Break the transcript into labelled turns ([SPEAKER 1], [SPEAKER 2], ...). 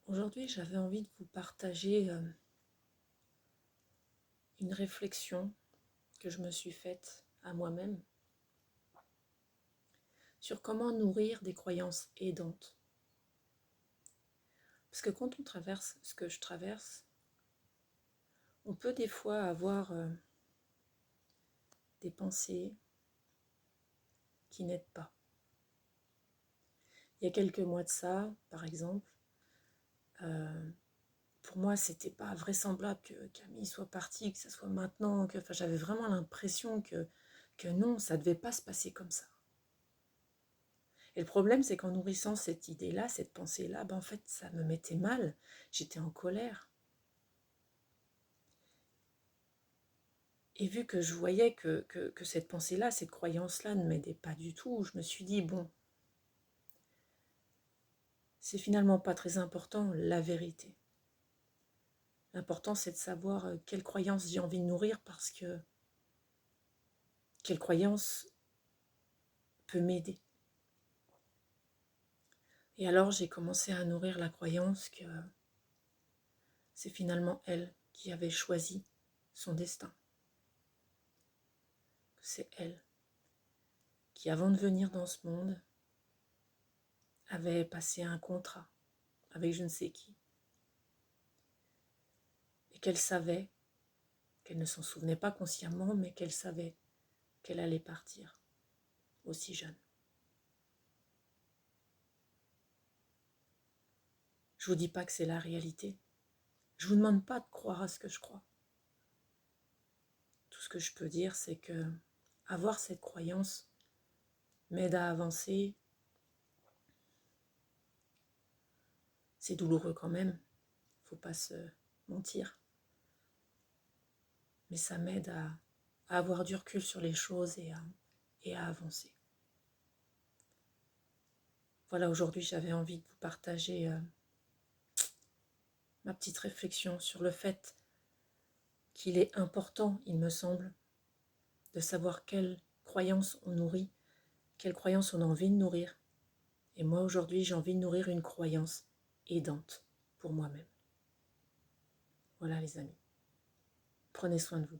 [SPEAKER 1] Aujourd'hui, j'avais envie de vous partager une réflexion que je me suis faite à moi-même sur comment nourrir des croyances aidantes. Parce que quand on traverse ce que je traverse, on peut des fois avoir des pensées qui n'aident pas. Il y a quelques mois de ça, par exemple, pour moi, c'était pas vraisemblable que Camille soit partie, que ce soit maintenant, j'avais vraiment l'impression que non, ça devait pas se passer comme ça. Et le problème, c'est qu'en nourrissant cette idée-là, cette pensée-là, en fait, ça me mettait mal. J'étais en colère. Et vu que je voyais que cette pensée-là, cette croyance-là ne m'aidait pas du tout, je me suis dit, bon, c'est finalement pas très important, la vérité. L'important, c'est de savoir quelle croyance j'ai envie de nourrir parce que quelle croyance peut m'aider. Et alors, j'ai commencé à nourrir la croyance que c'est finalement elle qui avait choisi son destin. C'est elle qui, avant de venir dans ce monde, avait passé un contrat avec je ne sais qui. Et qu'elle savait, qu'elle ne s'en souvenait pas consciemment, mais qu'elle savait qu'elle allait partir aussi jeune. Je ne vous dis pas que c'est la réalité. Je ne vous demande pas de croire à ce que je crois. Tout ce que je peux dire, c'est que avoir cette croyance m'aide à avancer. C'est douloureux quand même, il ne faut pas se mentir. Mais ça m'aide à avoir du recul sur les choses et à avancer. Voilà, aujourd'hui, j'avais envie de vous partager ma petite réflexion sur le fait qu'il est important, il me semble, de savoir quelles croyances on nourrit, quelles croyances on a envie de nourrir. Et moi, aujourd'hui, j'ai envie de nourrir une croyance aidante pour moi-même. Voilà, les amis. Prenez soin de vous.